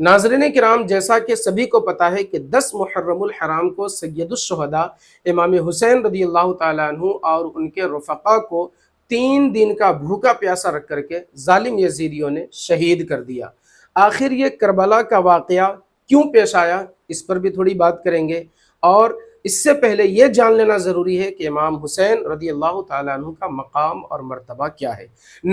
ناظرین کرام، جیسا کہ سبھی کو پتہ ہے کہ 10 محرم الحرام کو سید الشہداء امام حسین رضی اللہ تعالیٰ عنہ اور ان کے رفقا کو 3 دن کا بھوکا پیاسا رکھ کر کے ظالم یزیدیوں نے شہید کر دیا۔ آخر یہ کربلا کا واقعہ کیوں پیش آیا، اس پر بھی تھوڑی بات کریں گے، اور اس سے پہلے یہ جان لینا ضروری ہے کہ امام حسین رضی اللہ تعالیٰ عنہ کا مقام اور مرتبہ کیا ہے۔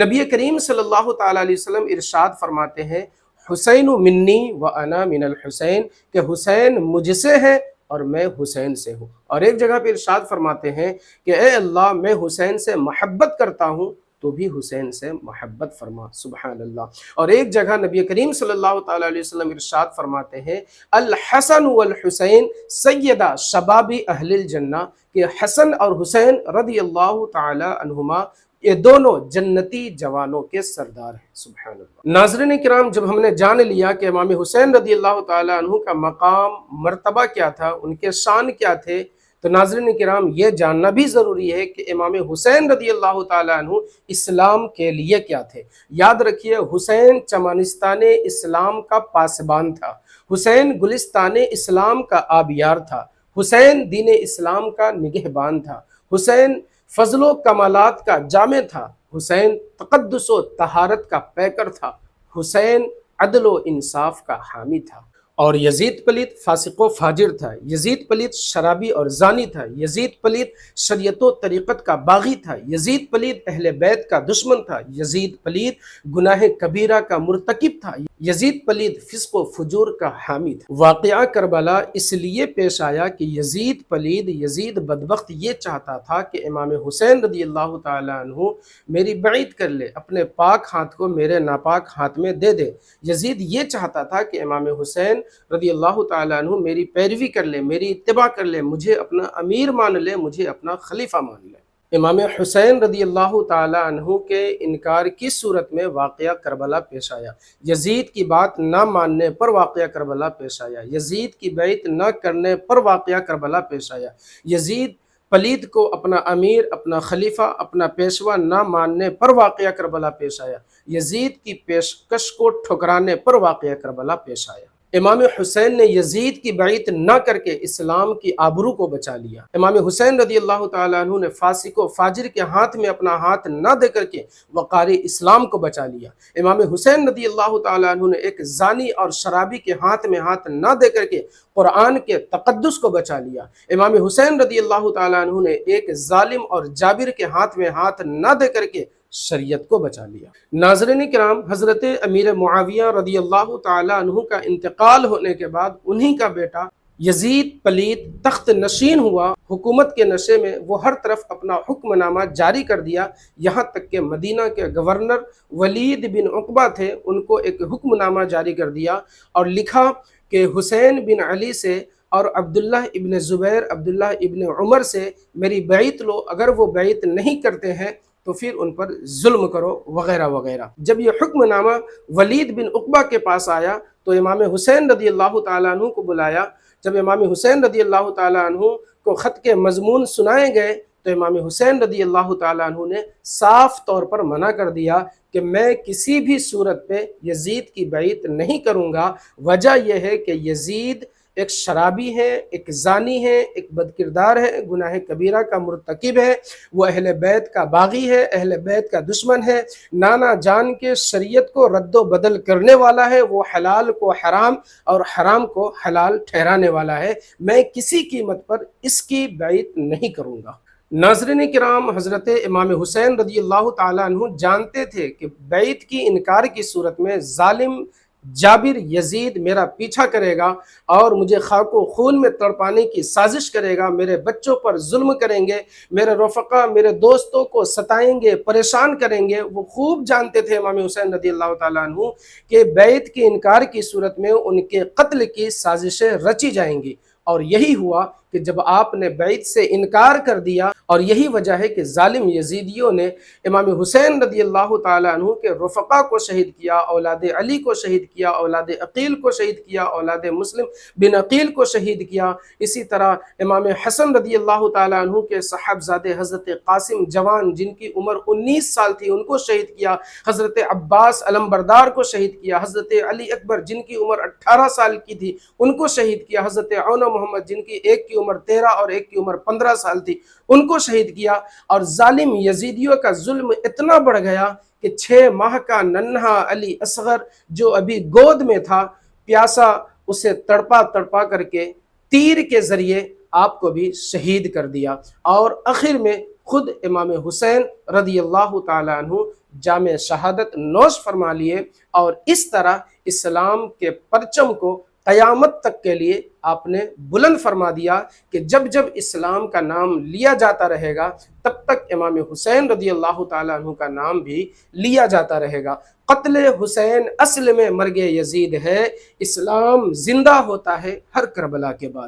نبی کریم صلی اللہ تعالیٰ علیہ وسلم ارشاد فرماتے ہیں، حسین منی و انا من الحسین، کہ حسین مجھ سے ہے اور میں حسین سے ہوں۔ اور ایک جگہ پہ ارشاد فرماتے ہیں کہ اے اللہ، میں حسین سے محبت کرتا ہوں تو بھی حسین سے محبت فرما، سبحان اللہ۔ اور ایک جگہ نبی کریم صلی اللہ تعالیٰ علیہ وسلم ارشاد فرماتے ہیں، الحسن والحسین سیدہ شباب اہل الجنہ، کہ حسن اور حسین رضی اللہ تعالیٰ عنہما یہ دونوں جنتی جوانوں کے سردار ہیں، سبحان اللہ۔ ناظرین کرام، جب ہم نے جان لیا کہ امام حسین رضی اللہ تعالیٰ عنہ کا مقام مرتبہ کیا تھا، ان کے شان کیا تھے، تو ناظرین کرام یہ جاننا بھی ضروری ہے کہ امام حسین رضی اللہ تعالیٰ عنہ اسلام کے لیے کیا تھے۔ یاد رکھیے، حسین چمنستان اسلام کا پاسبان تھا، حسین گلستان اسلام کا آبیار تھا، حسین دین اسلام کا نگہبان تھا، حسین فضل و کمالات کا جامع تھا، حسین تقدس و طہارت کا پیکر تھا، حسین عدل و انصاف کا حامی تھا۔ اور یزید پلید فاسق و فاجر تھا، یزید پلید شرابی اور زانی تھا، یزید پلید شریعت و طریقت کا باغی تھا، یزید پلید اہل بیت کا دشمن تھا، یزید پلید گناہ کبیرہ کا مرتکب تھا، یزید پلید فسق و فجور کا حامی تھا۔ واقعہ کربلا اس لیے پیش آیا کہ یزید پلید، یزید بدبخت یہ چاہتا تھا کہ امام حسین رضی اللہ تعالیٰ عنہ میری بعید کر لے، اپنے پاک ہاتھ کو میرے ناپاک ہاتھ میں دے دے۔ یزید یہ چاہتا تھا کہ امام حسین رضی اللہ تعالیٰ عنہ میری پیروی کر لے، میری اتباع کر لے، مجھے اپنا امیر مان لے، مجھے اپنا خلیفہ مان لے۔ امام حسین رضی اللہ تعالیٰ عنہ کے انکار کی صورت میں واقعہ کربلا پیش آیا، یزید کی بات نہ ماننے پر واقعہ کربلا پیش آیا، یزید کی بیعت نہ کرنے پر واقعہ کربلا پیش آیا، یزید پلید کو اپنا امیر، اپنا خلیفہ، اپنا پیشوا نہ ماننے پر واقعہ کربلا پیش آیا، یزید کی پیشکش کو ٹھکرانے پر واقعہ کربلا پیش آیا۔ امام حسین نے یزید کی بیعت نہ کر کے اسلام کی آبرو کو بچا لیا۔ امام حسین رضی اللہ تعالیٰ عنہ نے فاسق و فاجر کے ہاتھ میں اپنا ہاتھ نہ دے کر کے وقار اسلام کو بچا لیا۔ امام حسین رضی اللہ تعالیٰ عنہ نے ایک زانی اور شرابی کے ہاتھ میں ہاتھ نہ دے کر کے قرآن کے تقدس کو بچا لیا۔ امام حسین رضی اللہ تعالیٰ عنہ نے ایک ظالم اور جابر کے ہاتھ میں ہاتھ نہ دے کر کے شریعت کو بچا لیا۔ ناظرین کرام، حضرت امیر معاویہ رضی اللہ تعالیٰ عنہ کا انتقال ہونے کے بعد انہی کا بیٹا یزید پلید تخت نشین ہوا۔ حکومت کے نشے میں وہ ہر طرف اپنا حکم نامہ جاری کر دیا، یہاں تک کہ مدینہ کے گورنر ولید بن عقبہ تھے، ان کو ایک حکم نامہ جاری کر دیا اور لکھا کہ حسین بن علی سے اور عبداللہ ابن زبیر، عبداللہ ابن عمر سے میری بیعت لو، اگر وہ بیعت نہیں کرتے ہیں تو پھر ان پر ظلم کرو، وغیرہ وغیرہ۔ جب یہ حکم نامہ ولید بن عقبہ کے پاس آیا تو امام حسین رضی اللہ تعالیٰ عنہ کو بلایا۔ جب امام حسین رضی اللہ تعالیٰ عنہ کو خط کے مضمون سنائے گئے تو امام حسین رضی اللہ تعالیٰ عنہ نے صاف طور پر منع کر دیا کہ میں کسی بھی صورت پہ یزید کی بیعت نہیں کروں گا۔ وجہ یہ ہے کہ یزید ایک شرابی ہے، ایک زانی ہے، ایک بدکردار ہے، گناہ کبیرہ کا مرتکب ہے، وہ اہل بیت کا باغی ہے، اہل بیت کا دشمن ہے، نانا جان کے شریعت کو رد و بدل کرنے والا ہے، وہ حلال کو حرام اور حرام کو حلال ٹھہرانے والا ہے، میں کسی قیمت پر اس کی بیعت نہیں کروں گا۔ ناظرین کرام، حضرت امام حسین رضی اللہ تعالیٰ عنہ جانتے تھے کہ بیعت کی انکار کی صورت میں ظالم جابر یزید میرا پیچھا کرے گا اور مجھے خاک و خون میں تڑپانے کی سازش کرے گا، میرے بچوں پر ظلم کریں گے، میرے رفقا، میرے دوستوں کو ستائیں گے، پریشان کریں گے۔ وہ خوب جانتے تھے امام حسین رضی اللہ تعالیٰ عنہ کہ بیعت کے انکار کی صورت میں ان کے قتل کی سازشیں رچی جائیں گی، اور یہی ہوا کہ کہ جب آپ نے بیعت سے انکار کر دیا، اور یہی وجہ ہے کہ ظالم یزیدیوں نے امام حسین رضی اللہ تعالیٰ عنہ کے رفقا کو شہید کیا، اولاد علی کو شہید کیا، اولاد عقیل کو شہید کیا، اولاد مسلم بن عقیل کو شہید کیا۔ اسی طرح امام حسن رضی اللہ تعالیٰ عنہ کے صاحبزادے حضرت قاسم جوان جن کی عمر 19 سال تھی ان کو شہید کیا، حضرت عباس علمبردار کو شہید کیا، حضرت علی اکبر جن کی عمر 18 سال کی تھی ان کو شہید کیا، حضرت عون محمد جن کی ایک کی عمر 13 اور ایک کی عمر 15 سال تھی ان کو شہید کیا۔ اور ظالم یزیدیوں کا ظلم اتنا بڑھ گیا کہ 6 ماہ کا ننھا علی اصغر جو ابھی گود میں تھا، پیاسا، اسے تڑپا تڑپا کر کے تیر کے ذریعے آپ کو بھی شہید کر دیا، اور آخر میں خود امام حسین رضی اللہ تعالیٰ عنہ جام شہادت نوش فرما لیے، اور اس طرح اسلام کے پرچم کو قیامت تک کے لیے آپ نے بلند فرما دیا کہ جب جب اسلام کا نام لیا جاتا رہے گا تب تک امام حسین رضی اللہ تعالیٰ عنہ کا نام بھی لیا جاتا رہے گا۔ قتل حسین اصل میں مرگ یزید ہے، اسلام زندہ ہوتا ہے ہر کربلا کے بعد۔